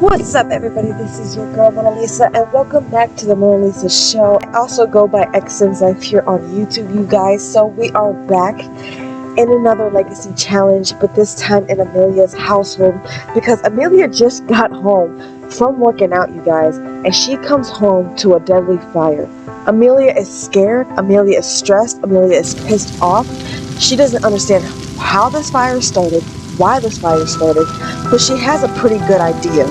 What's up, everybody? This is your girl Mona Lisa, and welcome back to the Mona Lisa Show. I also go by X's Life here on YouTube, you guys. So we are back in another legacy challenge, but this time in Amelia's household, because Amelia just got home from working out, you guys, and she comes home to a deadly fire. Amelia is scared, Amelia is stressed, Amelia is pissed off. She doesn't understand how this fire started, why this fire started, but she has a pretty good idea.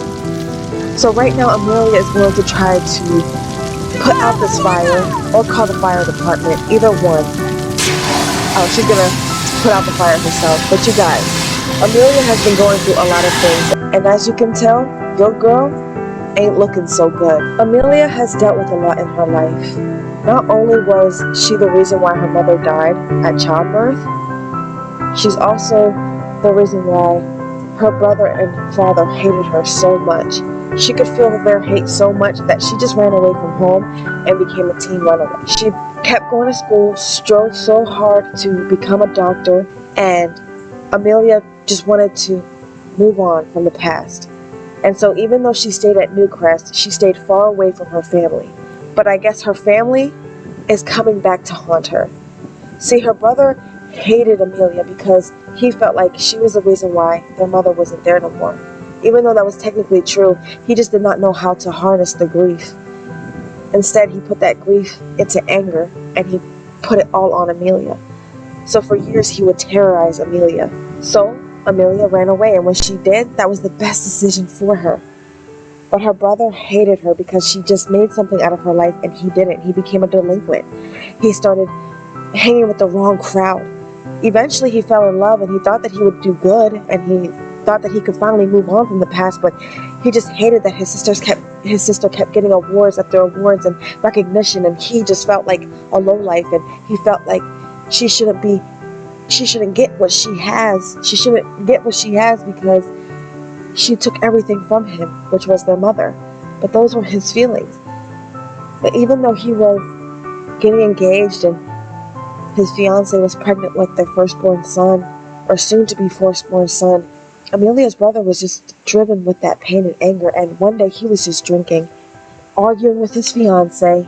So right now Amelia is going to try to put out this fire or call the fire department, either one. Oh, she's gonna put out the fire herself. But you guys, Amelia has been going through a lot of things, and as you can tell, your girl ain't looking so good. Amelia has dealt with a lot in her life. Not only was she the reason why her mother died at childbirth, she's also the reason why her brother and father hated her so much. She could feel their hate so much that she just ran away from home and became a teen runaway. She kept going to school, strove so hard to become a doctor, and Amelia just wanted to move on from the past. And so even though she stayed at Newcrest, she stayed far away from her family. But I guess her family is coming back to haunt her. See, her brother hated Amelia because he felt like she was the reason why their mother wasn't there no more. Even though that was technically true, he just did not know how to harness the grief. Instead, he put that grief into anger, and he put it all on Amelia. So for years, he would terrorize Amelia. So Amelia ran away, and when she did, that was the best decision for her. But her brother hated her because she just made something out of her life, and he didn't. He became a delinquent. He started hanging with the wrong crowd. Eventually, he fell in love, and he thought that he would do good, and he thought that he could finally move on from the past, but he just hated that his sister kept getting awards after awards and recognition, and he just felt like a lowlife, and he felt like she shouldn't get what she has. She shouldn't get what she has because she took everything from him, which was their mother. But those were his feelings. But even though he was getting engaged and his fiance was pregnant with their firstborn son, or soon to be firstborn son, Amelia's brother was just driven with that pain and anger, and one day he was just drinking, arguing with his fiance,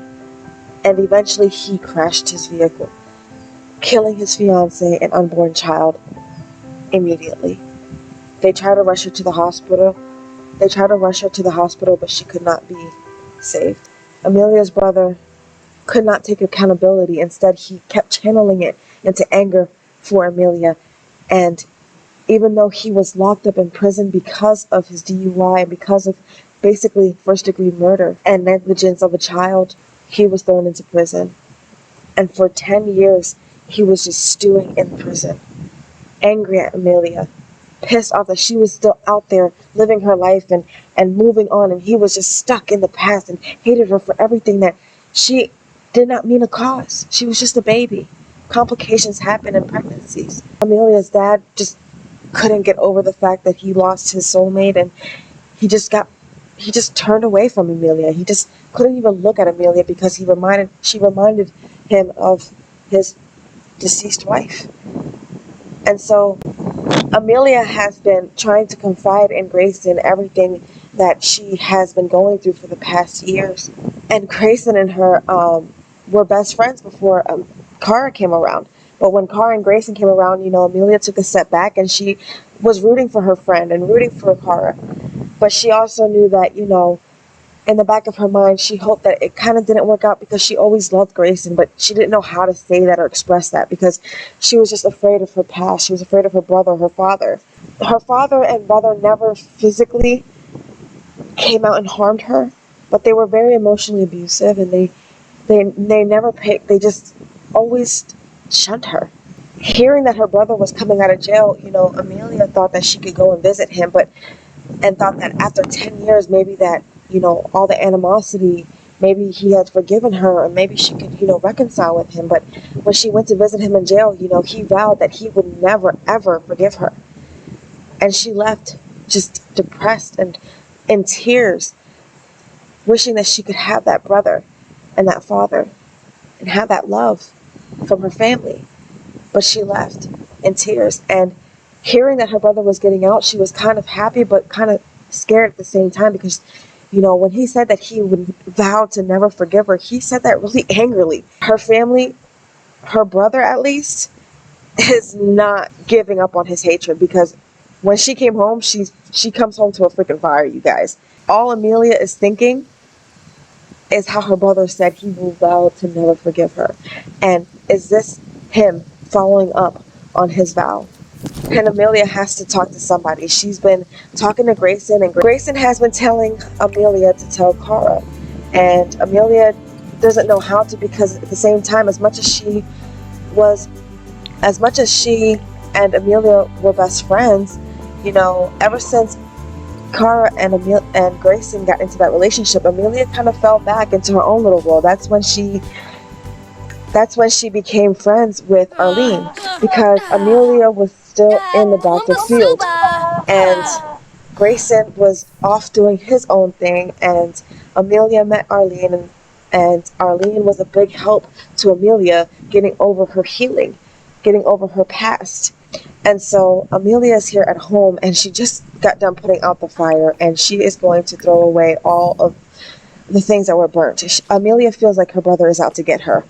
and eventually he crashed his vehicle, killing his fiance and unborn child immediately. They tried to rush her to the hospital. But she could not be saved. Amelia's brother could not take accountability. Instead, he kept channeling it into anger for Amelia, and even though he was locked up in prison because of his DUI and because of basically first-degree murder and negligence of a child, he was thrown into prison. And for 10 years, he was just stewing in prison, angry at Amelia, pissed off that she was still out there living her life and moving on, and he was just stuck in the past and hated her for everything that she did not mean to cause. She was just a baby. Complications happen in pregnancies. Amelia's dad just couldn't get over the fact that he lost his soulmate, and he just turned away from Amelia. He just couldn't even look at Amelia because she reminded him of his deceased wife. And so Amelia has been trying to confide in Grayson everything that she has been going through for the past years. And Grayson and her were best friends before Cara came around. But when Cara and Grayson came around, Amelia took a step back, and she was rooting for her friend and rooting for Cara. But she also knew that, in the back of her mind, she hoped that it kind of didn't work out because she always loved Grayson, but she didn't know how to say that or express that because she was just afraid of her past. She was afraid of her brother, her father. Her father and brother never physically came out and harmed her, but they were very emotionally abusive, and they never paid. They just always shunned her. Hearing that her brother was coming out of jail, Amelia thought that she could go and visit him, and thought that after 10 years, maybe that, all the animosity, maybe he had forgiven her, or maybe she could, reconcile with him. But when she went to visit him in jail, he vowed that he would never, ever forgive her. And she left just depressed and in tears, wishing that she could have that brother and that father and have that love from her family. But she left in tears, and hearing that her brother was getting out, she was kind of happy but kind of scared at the same time because, you know, when he said that he would vow to never forgive her, he said that really angrily. Her family, her brother at least, is not giving up on his hatred because when she came home, she comes home to a freaking fire, you guys. All Amelia is thinking is how her brother said he will vow to never forgive her. And is this him following up on his vow? And Amelia has to talk to somebody. She's been talking to Grayson, and Grayson has been telling Amelia to tell Cara. And Amelia doesn't know how to, because at the same time, as much as she and Amelia were best friends, you know, ever since Cara and Grayson got into that relationship, Amelia kind of fell back into her own little world. That's when she became friends with Arlene, because Amelia was still in the doctor field and Grayson was off doing his own thing, and Amelia met Arlene, and Arlene was a big help to Amelia getting over her healing, getting over her past. And so Amelia is here at home, and she just got done putting out the fire, and she is going to throw away all of the things that were burnt. Amelia feels like her brother is out to get her.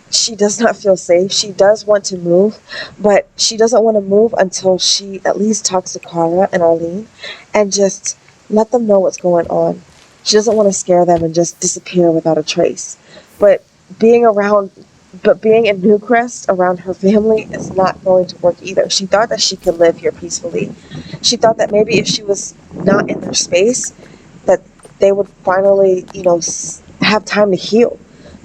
She does not feel safe. She does want to move, but she doesn't want to move until she at least talks to Cara and Arlene and just let them know what's going on. She doesn't want to scare them and just disappear without a trace. But being in Newcrest around her family is not going to work either. She thought that she could live here peacefully. She thought that maybe if she was not in their space, that they would finally, you know, have time to heal.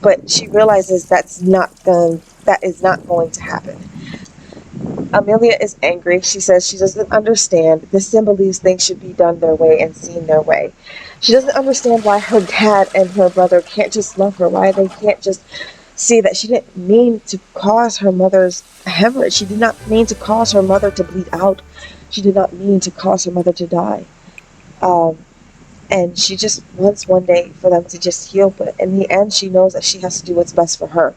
But she realizes that is not going to happen. Amelia is angry. She says she doesn't understand. This sim believes things should be done their way and seen their way. She doesn't understand why her dad and her brother can't just love her, why they can't just see that she didn't mean to cause her mother's hemorrhage. She did not mean to cause her mother to bleed out. She did not mean to cause her mother to die. And she just wants one day for them to just heal. But in the end, she knows that she has to do what's best for her.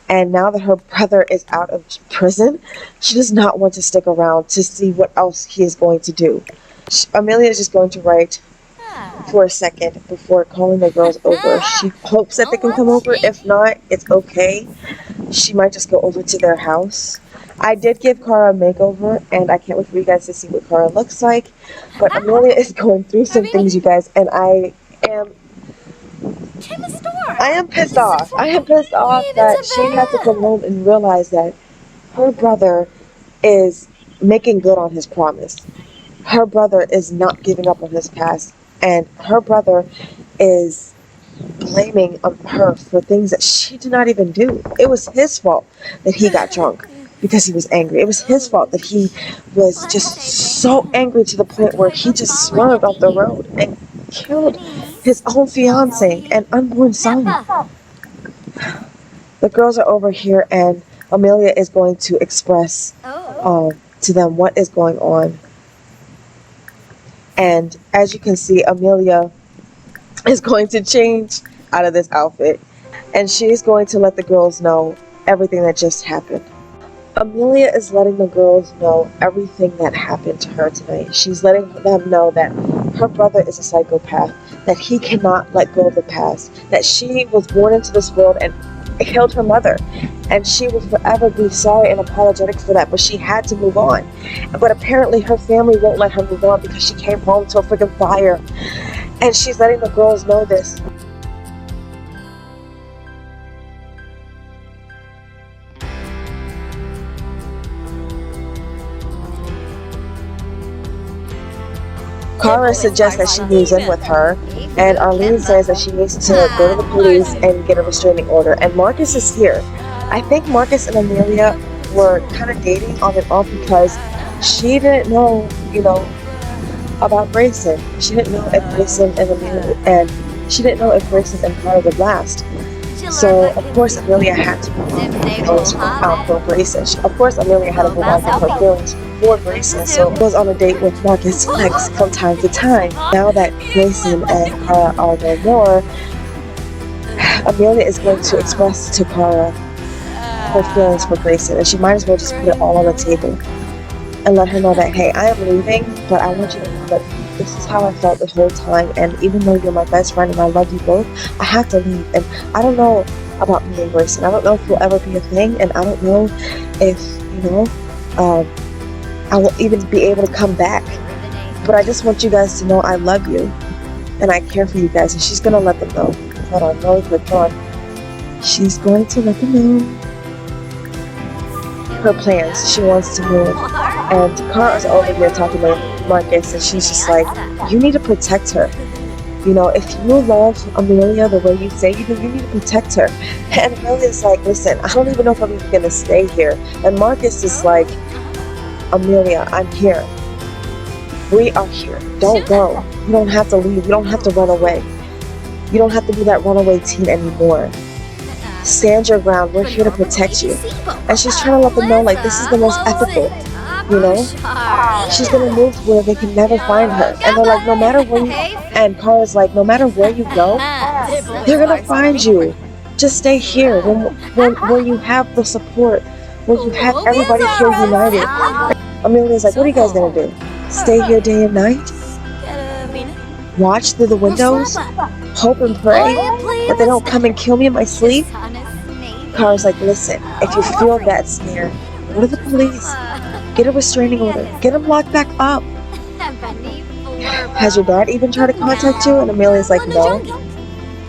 And now that her brother is out of prison, she does not want to stick around to see what else he is going to do. Amelia is just going to write for a second before calling the girls over. She hopes that they can come over. If not, it's okay. She might just go over to their house. I did give Cara a makeover, and I can't wait for you guys to see what Cara looks like. But Amelia is going through some things, you guys, and I am pissed off. I am pissed off that she had to come home and realize that her brother is making good on his promise. Her brother is not giving up on his past, and her brother is blaming her for things that she did not even do. It was his fault that he got drunk because he was angry. It was his fault that he was just so angry to the point where he just swerved off the road and killed his own fiance and unborn son. The girls are over here, and Amelia is going to express to them what is going on. And as you can see, Amelia is going to change out of this outfit, and she's going to let the girls know everything that just happened. Amelia is letting the girls know everything that happened to her tonight. She's letting them know that her brother is a psychopath, that he cannot let go of the past, that she was born into this world and killed her mother, and she will forever be sorry and apologetic for that, but she had to move on. But apparently her family won't let her move on because she came home to a freaking fire, and she's letting the girls know this. Cara suggests that she moves in with her, and Arlene says that she needs to go to the police and get a restraining order. And Marcus is here. I think Marcus and Amelia were kind of dating on and off because she didn't know, about Grayson. She didn't know if Grayson and Amelia, and she didn't know if Grayson and Cara would last. So, of course, Amelia had to move on for Grayson. Of course, Amelia had to move on from her feelings for Grayson, so goes on a date with Marcus Flex from time to time. Now that Grayson and Cara are no more, Amelia is going to express to Cara her feelings for Grayson, and she might as well just put it all on the table and let her know that, hey, I am leaving, but I want you to know that this is how I felt this whole time, and even though you're my best friend and I love you both, I have to leave. And I don't know about me and Grayson. I don't know if we'll ever be a thing, and I don't know if, you know, I will even be able to come back. But I just want you guys to know I love you, and I care for you guys, and she's gonna let them know. Hold on, really quick, hold on. She's going to let them know her plans. She wants to move. And Cara's over here talking to Marcus, and she's just like, you need to protect her. You know, if you love Amelia the way you say you do, you need to protect her. And Amelia's like, listen, I don't even know if I'm even gonna stay here. And Marcus is like, Amelia, I'm here. We are here. Don't go. You don't have to leave. You don't have to run away. You don't have to be that runaway teen anymore. Stand your ground. We're here to protect you. And she's trying to let them know, like, this is the most ethical, you know? She's gonna move to where they can never find her. And they're like, no matter where you... And Cara's like, no matter where you go, they're gonna find you. Just stay here where you have the support, where you have everybody here united. Amelia's like, what are you guys gonna do? Stay here day and night? Watch through the windows? Hope and pray that they don't come and kill me in my sleep? Cara's like, listen, if you feel that scared, go to the police. Get a restraining order. Get him locked back up. Has your dad even tried to contact you? And Amelia's like, no.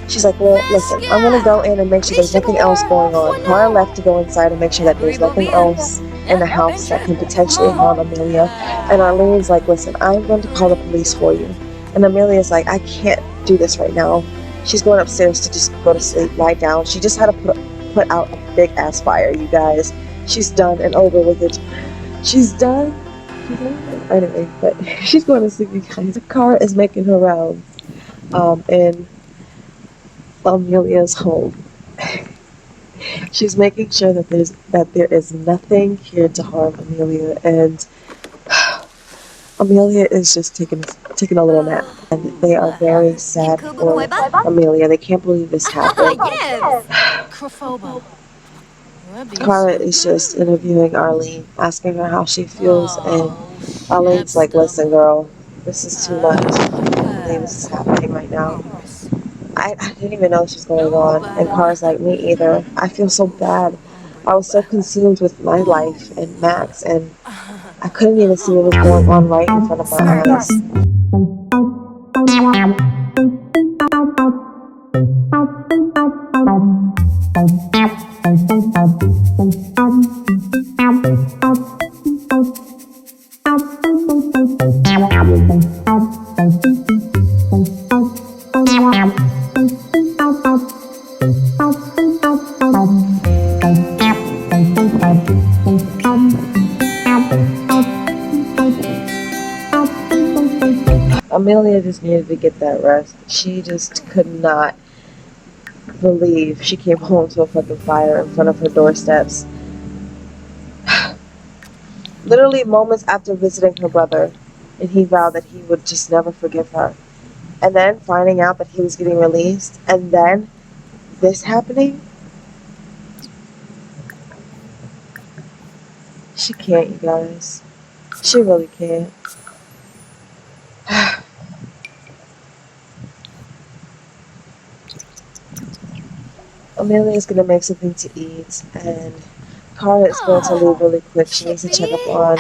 She's like, well, listen, I'm going to go in and make sure there's nothing else going on. Cara left to go inside and make sure that there's nothing else in the house that can potentially harm Amelia. And Arlene's like, listen, I'm going to call the police for you. And Amelia's like, I can't do this right now. She's going upstairs to just go to sleep, lie down. She just had to put out a big ass fire, you guys. She's done and over with it. She's done. Anyway, but she's going to sleep, you guys. Cara is making her rounds in Amelia's home. She's making sure that there is nothing here to harm Amelia, and Amelia is just taking a little nap, and they are very sad for Amelia. They can't believe this happened. Cara is just interviewing Arlene, asking her how she feels, and Arlene's like, listen girl, this is too much. I can't believe this is happening right now. I didn't even know this was going on. And Cara's like, me either. I feel so bad. I was so consumed with my life and Max, and I couldn't even see what was going on right in front of my eyes. Amelia just needed to get that rest. She just could not believe she came home to a fucking fire in front of her doorsteps. Literally moments after visiting her brother, and he vowed that he would just never forgive her. And then finding out that he was getting released, and then this happening. She can't, you guys. She really can't. Amelia is going to make something to eat, and Cara is going to leave really quick. She needs to check up on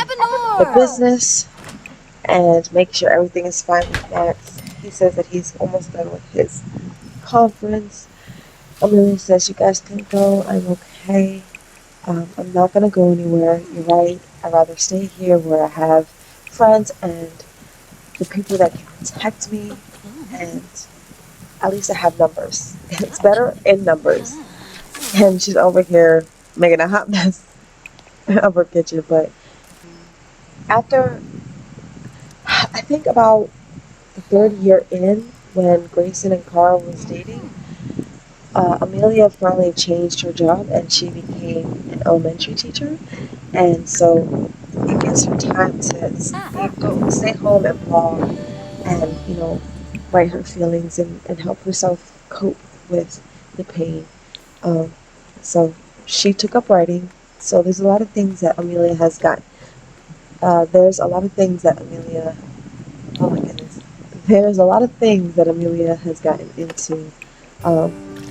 the business and make sure everything is fine with Max. He says that he's almost done with his conference. Amelia says, you guys can go. I'm okay. I'm not going to go anywhere. You're right. I'd rather stay here where I have friends and the people that can protect me, and at least I have numbers. It's better in numbers. And she's over here making a hot mess of her kitchen. But after, I think about the third year in, when Grayson and Cara was dating, Amelia finally changed her job and she became an elementary teacher. And so it gives her time to stay home and blog and, you know, write her feelings and help herself cope with the pain. So she took up writing. So there's a lot of things that Amelia has got. Oh my goodness. There's a lot of things that Amelia has gotten into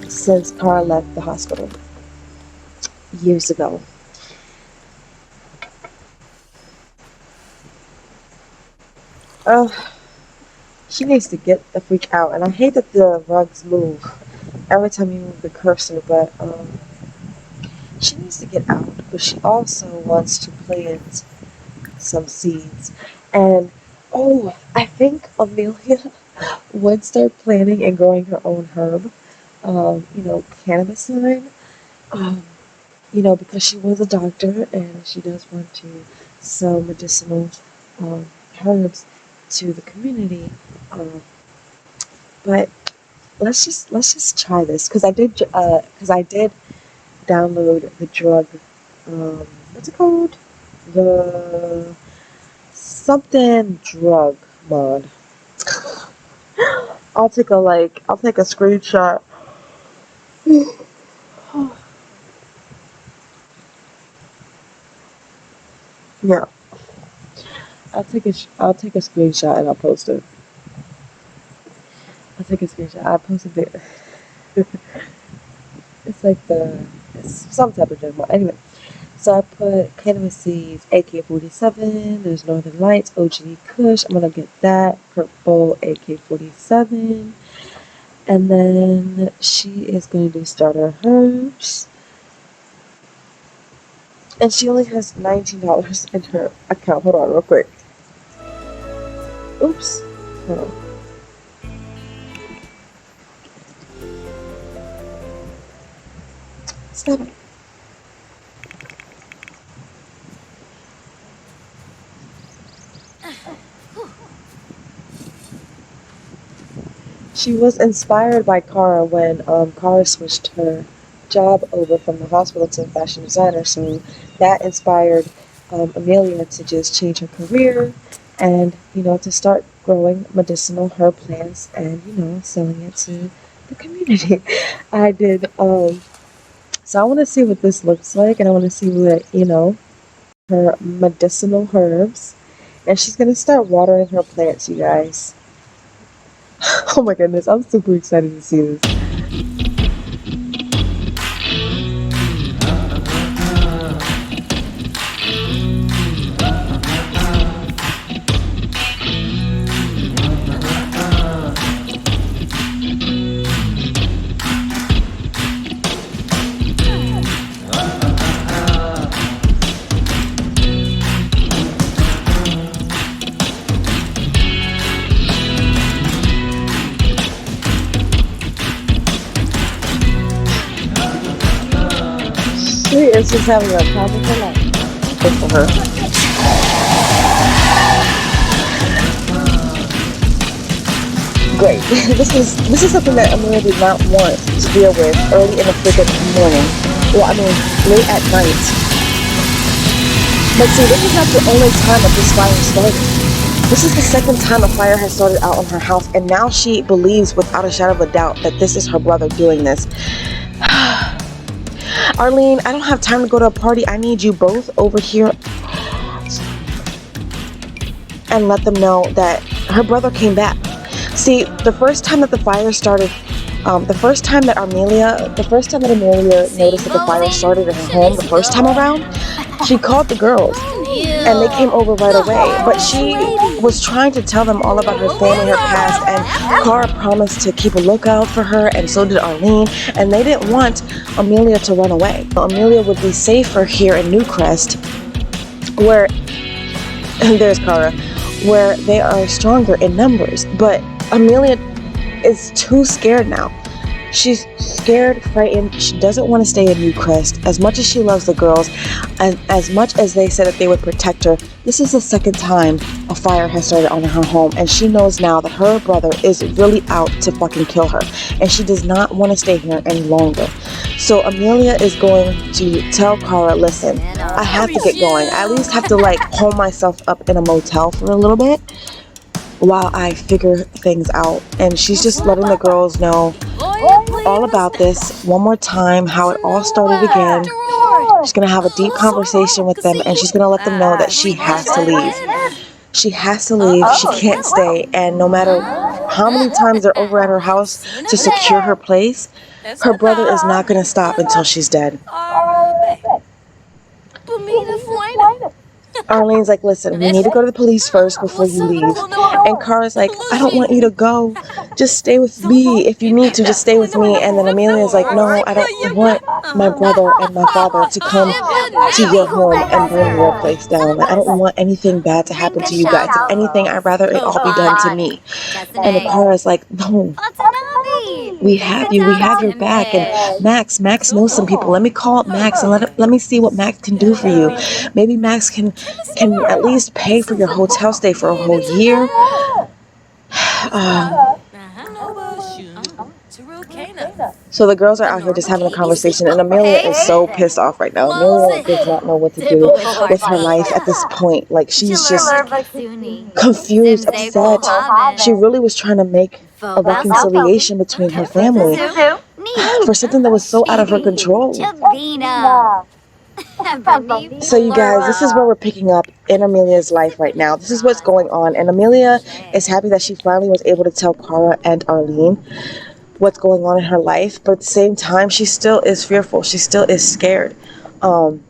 since Cara left the hospital years ago. Oh, she needs to get the freak out. And I hate that the rugs move every time you move the cursor, but she needs to get out. But she also wants to plant some seeds. And oh, I think Amelia would start planting and growing her own herb, cannabis line. Um, because she was a doctor and she does want to sell medicinal um, herbs to the community. Um, but let's just try this because I did download the drug. What's it called? The something drug mod. I'll take a screenshot. Yeah, I'll take a screenshot and I'll post it. I'll take a screenshot. I posted it. It's like it's some type of drug mod. Anyway, so I put cannabis seeds, AK-47. There's Northern Lights, OG Kush. I'm gonna get that purple AK-47, and then she is going to do starter herbs. And she only has $19 in her account. Hold on, real quick. Oops. Hold on. Stop it. She was inspired by Cara when Cara switched her job over from the hospital to fashion designer. So that inspired Amelia to just change her career and, to start growing medicinal herb plants and, selling it to the community. I did. So I want to see what this looks like, and I want to see what, her medicinal herbs. And she's going to start watering her plants, you guys. Oh my goodness, I'm super excited to see this. She is just having a time of her life. Good for her. Great. This is something that Amelia did not want to deal with early in the freaking morning. Well, I mean, late at night. But see, this is not the only time that this fire started. This is the second time a fire has started out on her house, and now she believes without a shadow of a doubt that this is her brother doing this. Arlene, I don't have time to go to a party. I need you both over here and let them know that her brother came back. See, the first time that the fire started, the first time that Amelia noticed that the fire started in her home the first time around, she called the girls and they came over right away. But she was trying to tell them all about her family, her past, and Cara promised to keep a lookout for her, and so did Arlene, and they didn't want Amelia to run away. Amelia would be safer here in Newcrest, where there's Cara, where they are stronger in numbers. But Amelia is too scared now. She's scared, frightened. She doesn't want to stay in Newcrest. As much as she loves the girls, and as much as they said that they would protect her, this is the second time a fire has started on her home, and she knows now that her brother is really out to fucking kill her, and she does not want to stay here any longer. So Amelia is going to tell Cara, listen, I have to get going. I at least have to hold myself up in a motel for a little bit while I figure things out. And she's just letting the girls know all about this one more time, how it all started again. She's gonna have a deep conversation with them, and she's gonna let them know that she has to leave. She has to leave. She can't stay. And no matter how many times they're over at her house to secure her place, her brother is not going to stop until she's dead. Arlene's like, listen, we need to go to the police first before you leave. And Cara's like, I don't want you to go. Just stay with me. If you need to, just stay with me. And then Amelia's like, no, I don't want my brother and my father to come to your home and burn your place down. Like, I don't want anything bad to happen to you guys. If anything, I'd rather it all be done to me. And Cara's like, no, we have you. We have your back. And Max knows some people. Let me call up Max and let me see what Max can do for you. Maybe Max can at least pay for your hotel stay for a whole year. So the girls are out here just having a conversation, and Amelia is so pissed off right now. Amelia does not know what to do with her life at this point. Like, she's just confused, upset. She really was trying to make a reconciliation between her family for something that was so out of her control. So you guys, this is where we're picking up in Amelia's life right now. This is what's going on, and Amelia is happy that she finally was able to tell Cara and Arlene what's going on in her life, but at the same time, she still is fearful. She still is scared. And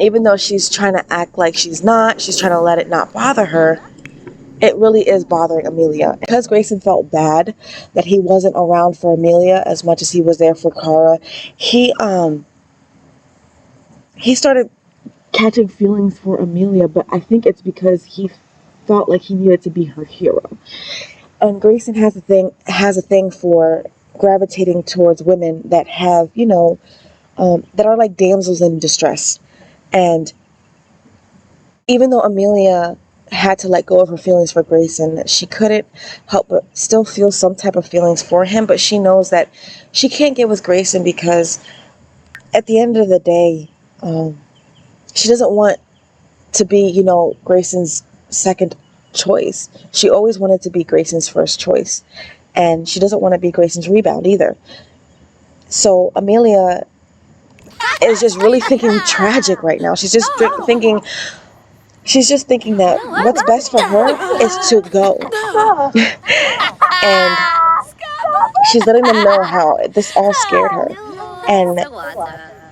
even though she's trying to act like she's not, she's trying to let it not bother her, it really is bothering Amelia. Because Grayson felt bad that he wasn't around for Amelia as much as he was there for Cara, he started catching feelings for Amelia, but I think it's because he felt like he needed to be her hero. And Grayson has a thing for gravitating towards women that have, that are like damsels in distress. And even though Amelia had to let go of her feelings for Grayson, she couldn't help but still feel some type of feelings for him. But she knows that she can't get with Grayson because at the end of the day, she doesn't want to be, Grayson's second choice. She always wanted to be Grayson's first choice. And she doesn't want to be Grayson's rebound either. So Amelia is just really thinking tragic right now. She's just thinking that what's best for her is to go. And she's letting them know how this all scared her.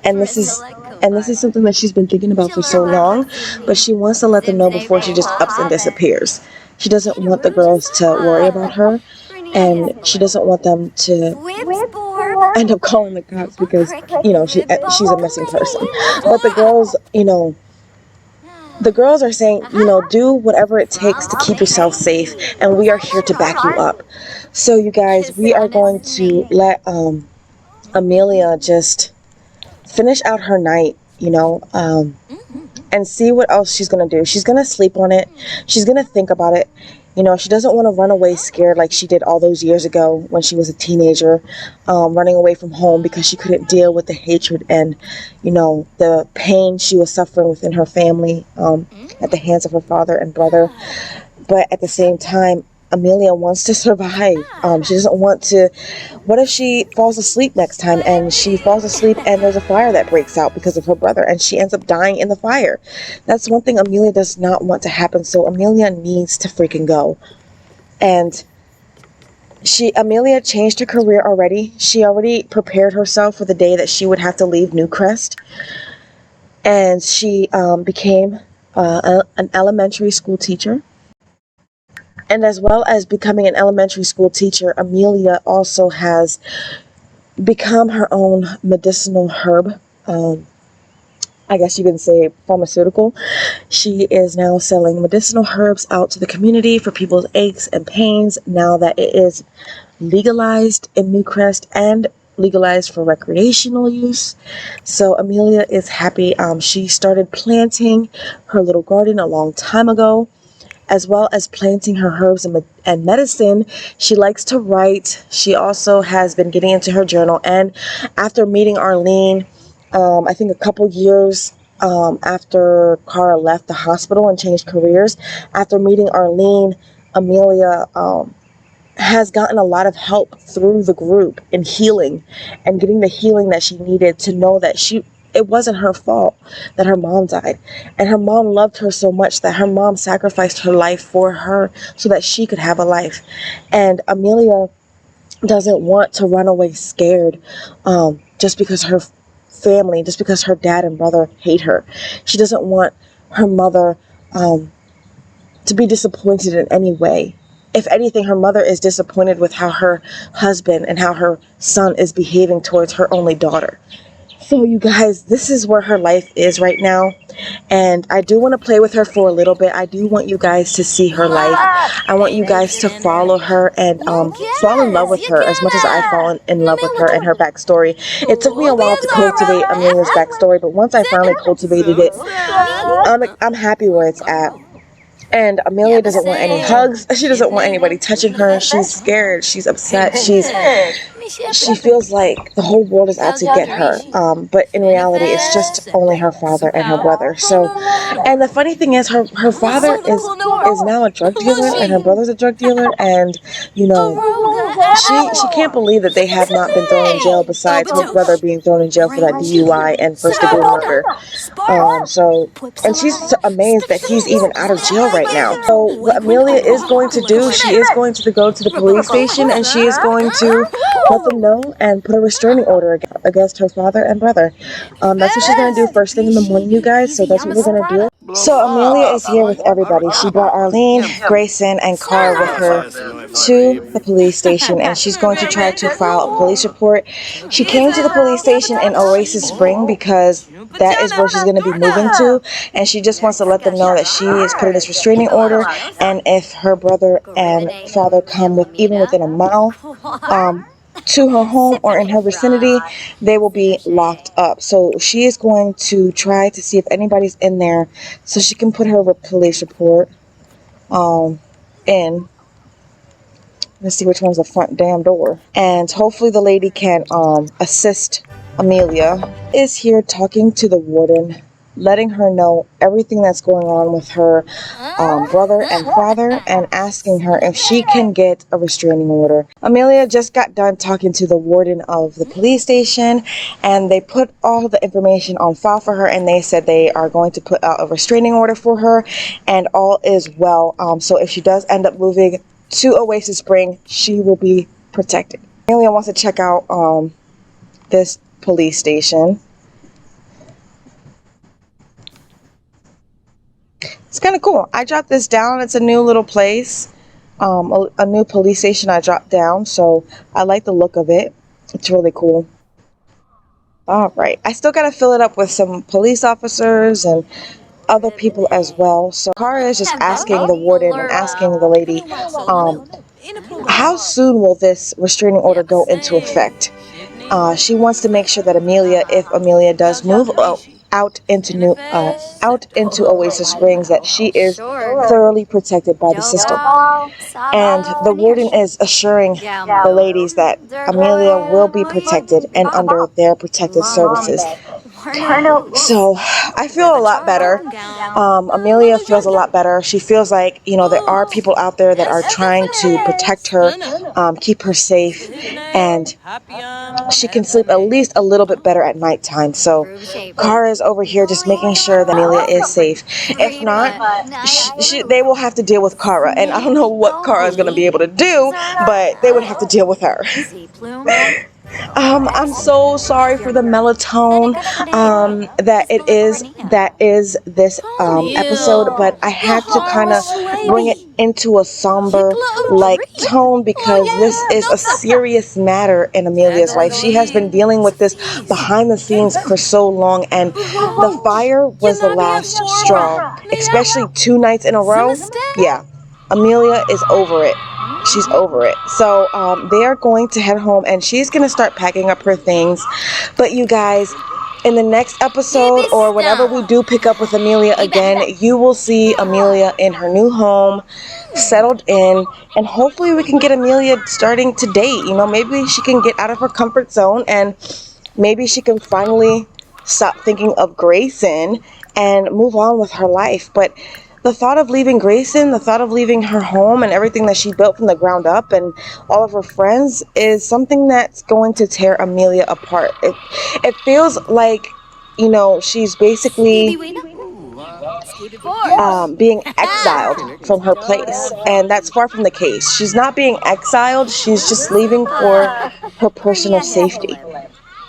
And this is something that she's been thinking about for so long, but she wants to let them know before she just ups and disappears. She doesn't want the girls to worry about her, and she doesn't want them to end up calling the cops because, she's a missing person. But the girls are saying, do whatever it takes to keep yourself safe, and we are here to back you up. So you guys, we are going to let Amelia just finish out her night, and see what else she's going to do. She's going to sleep on it. She's going to think about it. She doesn't want to run away scared like she did all those years ago when she was a teenager, running away from home because she couldn't deal with the hatred and, the pain she was suffering within her family at the hands of her father and brother. But at the same time, Amelia wants to survive. She doesn't want to. What if she falls asleep next time and she falls asleep and there's a fire that breaks out because of her brother and she ends up dying in the fire? That's one thing Amelia does not want to happen. So Amelia needs to freaking go. And Amelia changed her career already. She already prepared herself for the day that she would have to leave Newcrest. And she became an elementary school teacher. And as well as becoming an elementary school teacher, Amelia also has become her own medicinal herb. I guess you can say pharmaceutical. She is now selling medicinal herbs out to the community for people's aches and pains now that it is legalized in Newcrest and legalized for recreational use. So Amelia is happy. She started planting her little garden a long time ago, as well as planting her herbs and medicine. She likes to write. She also has been getting into her journal. And after meeting Arlene, I think a couple years after Cara left the hospital and changed careers, after meeting Arlene, Amelia has gotten a lot of help through the group in healing and getting the healing that she needed to know that she it wasn't her fault that her mom died. And her mom loved her so much that her mom sacrificed her life for her so that she could have a life. And Amelia doesn't want to run away scared, just because her family, just because her dad and brother hate her. She doesn't want her mother to be disappointed in any way. If anything, her mother is disappointed with how her husband and how her son is behaving towards her only daughter. So you guys, this is where her life is right now, and I do want to play with her for a little bit. I do want you guys to see her life. I want you guys to follow her and fall in love with her as much as I've fallen in love with her and her backstory. It took me a while to cultivate Amelia's backstory, but once I finally cultivated it, I'm happy where it's at. And Amelia doesn't want any hugs. She doesn't want anybody touching her. She's scared. She's upset. She feels like the whole world is out to get her. But in reality, it's just only her father and her brother. So, and the funny thing is, her father is now a drug dealer, and her brother's a drug dealer, and you know, she can't believe that they have not been thrown in jail. Besides her brother being thrown in jail for that DUI and first degree murder. And she's amazed that he's even out of jail right now. So what Amelia is going to do, she is going to go to the police station, and she is going to let them know and put a restraining order against her father and brother. That's what she's going to do first thing in the morning, you guys. So that's what we're going to do. So Amelia is here with everybody. She brought Arlene, Grayson, and Cara with her to the police station, and she's going to try to file a police report. She came to the police station in Oasis Spring because that is where she's going to be moving to, and she just wants to let them know that she is putting this restraining order, and if her brother and father come even within a mile to her home or in her vicinity, they will be locked up. So she is going to try to see if anybody's in there so she can put her police report in. Let's see which one's the front damn door. And hopefully the lady can assist Amelia. Is here talking to the warden, letting her know everything that's going on with her brother and father, and asking her if she can get a restraining order. Amelia just got done talking to the warden of the police station, and they put all the information on file for her, and they said they are going to put out a restraining order for her, and all is well. So if she does end up moving to Oasis Spring, she will be protected. Amelia wants to check out this police station. It's kind of cool. I dropped this down. It's a new little place, a new police station I dropped down, so I like the look of it. It's really cool. All right, I still got to fill it up with some police officers and other people as well. So Cara is just asking the warden and asking the lady, how soon will this restraining order go into effect? She wants to make sure that Amelia, if Amelia does move out into Oasis Springs, that she is thoroughly protected by the system. And the warden is assuring the ladies that Amelia will be protected and under their protective services. So I feel a lot better. Amelia feels a lot better. She feels like, you know, there are people out there that are trying to protect her, keep her safe, and she can sleep at least a little bit better at nighttime. So Cara is over here just making sure that Amelia is safe. If not, they will have to deal with Cara, and I don't know what Cara is going to be able to do, but they would have to deal with her. I'm so sorry for the melatonin that is this episode, but I had to kind of bring it into a somber tone because this is a serious matter in Amelia's life. She has been dealing with this behind the scenes for so long, and the fire was the last straw, especially 2 nights in a row. Yeah, Amelia is over it. She's over it. So they are going to head home, and she's going to start packing up her things. But you guys, in the next episode, or whenever we do pick up with Amelia again, you will see Amelia in her new home, settled in, and hopefully we can get Amelia starting to date. You know, maybe she can get out of her comfort zone, and maybe she can finally stop thinking of Grayson and move on with her life. But the thought of leaving Grayson, the thought of leaving her home and everything that she built from the ground up and all of her friends is something that's going to tear Amelia apart. It feels like you know, she's basically being exiled from her place, and that's far from the case. She's not being exiled, she's just leaving for her personal safety.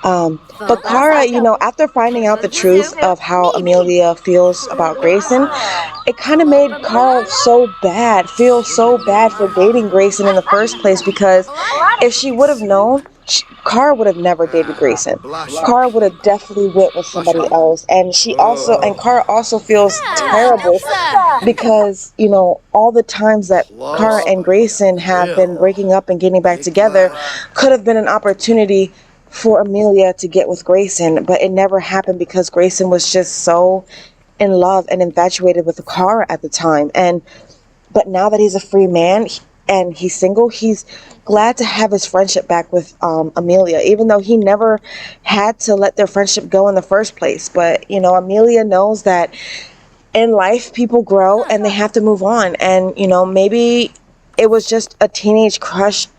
But Cara, you know, after finding out the truth of how Amelia feels about Grayson, it kind of made Cara feel so bad for dating Grayson in the first place, because if she would have known, Cara would have never dated Grayson. Cara would have definitely went with somebody else, and Cara also feels terrible because, you know, all the times that Cara and Grayson have been breaking up and getting back together could have been an opportunity for Amelia to get with Grayson, but it never happened because Grayson was just so in love and infatuated with Cara at the time. But now that he's a free man and he's single, he's glad to have his friendship back with Amelia, even though he never had to let their friendship go in the first place. But, you know, Amelia knows that in life people grow and they have to move on, and, you know, maybe it was just a teenage crush.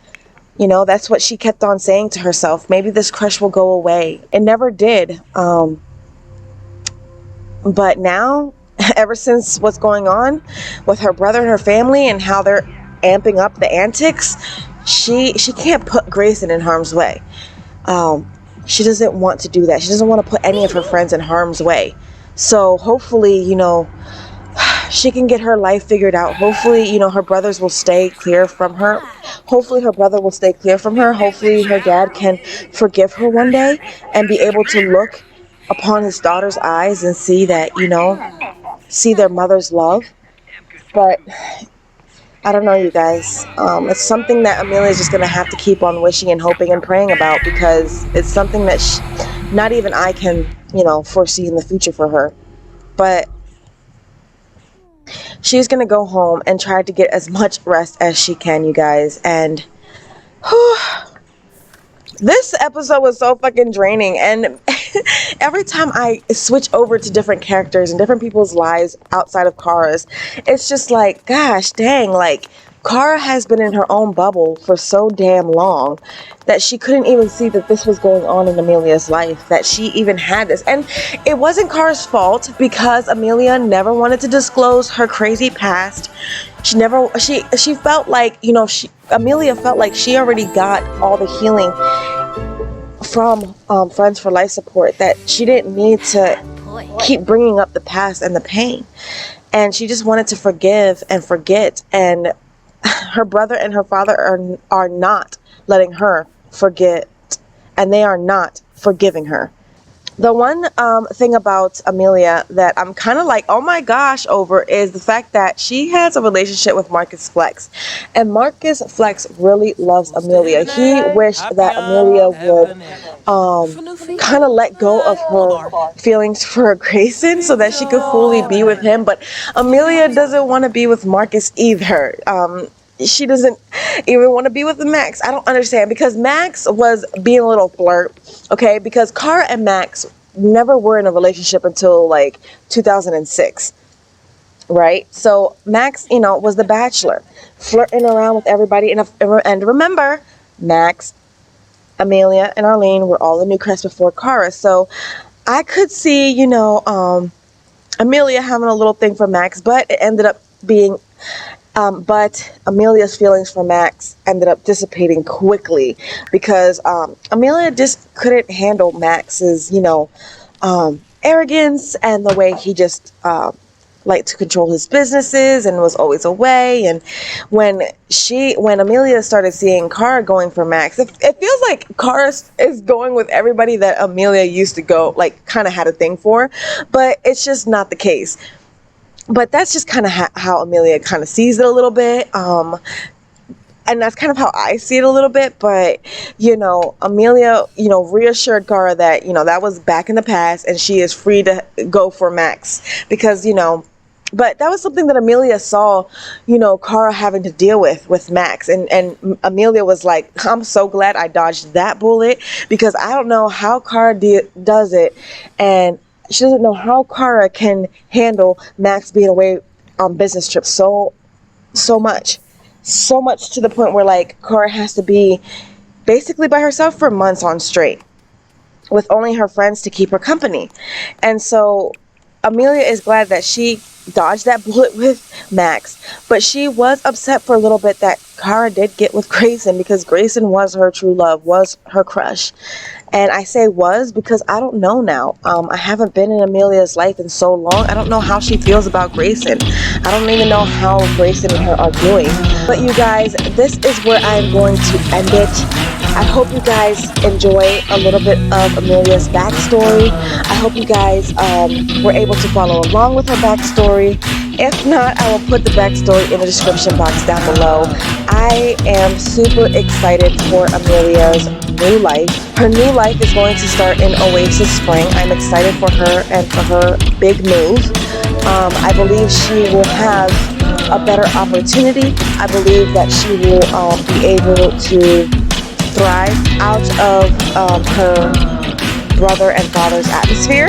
You know, that's what she kept on saying to herself. Maybe this crush will go away. It never did. But now, ever since what's going on with her brother and her family and how they're amping up the antics, she can't put Grayson in harm's way. She doesn't want to do that. She doesn't want to put any of her friends in harm's way. So hopefully, you know, she can get her life figured out. Hopefully, you know, her brothers will stay clear from her. Hopefully her brother will stay clear from her. Hopefully her dad can forgive her one day and be able to look upon his daughter's eyes and see that, you know, see their mother's love. But I don't know, you guys. It's something that Amelia's just going to have to keep on wishing and hoping and praying about, because it's something that not even I can, you know, foresee in the future for her. But she's going to go home and try to get as much rest as she can, you guys. And this episode was so fucking draining. And every time I switch over to different characters and different people's lives outside of Cara's, it's just like, gosh dang, like, Cara has been in her own bubble for so damn long that she couldn't even see that this was going on in Amelia's life, that she even had this. And it wasn't Cara's fault, because Amelia never wanted to disclose her crazy past. She felt like, you know, Amelia felt like she already got all the healing from Friends for Life support, that she didn't need to keep bringing up the past and the pain. And she just wanted to forgive and forget. And her brother and her father are not letting her forget, and they are not forgiving her. The one thing about Amelia that I'm kind of like, oh my gosh, over, is the fact that she has a relationship with Marcus Flex. And Marcus Flex really loves Amelia. He wished that Amelia would kind of let go of her feelings for Grayson so that she could fully be with him. But Amelia doesn't want to be with Marcus either. She doesn't even want to be with Max. I don't understand, because Max was being a little flirt, okay? Because Cara and Max never were in a relationship until like 2006, right? So Max, you know, was the bachelor, flirting around with everybody. And remember, Max, Amelia, and Arlene were all in Newcrest before Cara. So I could see, you know, Amelia having a little thing for Max, but it ended up being... but Amelia's feelings for Max ended up dissipating quickly, because Amelia just couldn't handle Max's, you know, arrogance and the way he just liked to control his businesses and was always away. And when Amelia started seeing Cara going for Max, it feels like Cara is going with everybody that Amelia used to go, like, kind of had a thing for, but it's just not the case. But that's just kind of how Amelia kind of sees it a little bit. And that's kind of how I see it a little bit. But, you know, Amelia, you know, reassured Cara that, you know, that was back in the past and she is free to go for Max. Because, you know, but that was something that Amelia saw, you know, Cara having to deal with Max. And Amelia was like, I'm so glad I dodged that bullet, because I don't know how Cara does it. And she doesn't know how Cara can handle Max being away on business trips so much to the point where, like, Cara has to be basically by herself for months on straight. with only her friends to keep her company. And so Amelia is glad that she dodged that bullet with Max, but she was upset for a little bit that Cara did get with Grayson, because Grayson was her true love, was her crush. And I say was because I don't know now. I haven't been in Amelia's life in so long. I don't know how she feels about Grayson. I don't even know how Grayson and her are doing. But you guys, this is where I'm going to end it. I hope you guys enjoy a little bit of Amelia's backstory. I hope you guys were able to follow along with her backstory. If not, I will put the backstory in the description box down below. I am super excited for Amelia's new life. Her new life is going to start in Oasis Spring. I'm excited for her and for her big move. I believe she will have a better opportunity. I believe that she will be able to thrive out of her brother and father's atmosphere.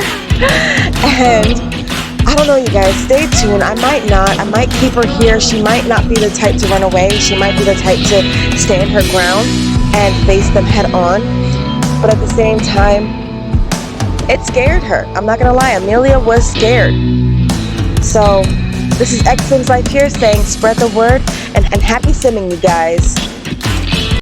And I don't know, you guys, stay tuned. I might keep her here. She might not be the type to run away. She might be the type to stand her ground and face them head on. But at the same time, it scared her. I'm not gonna lie, Amelia was scared. So this is X Sims Life here saying spread the word and happy simming, you guys.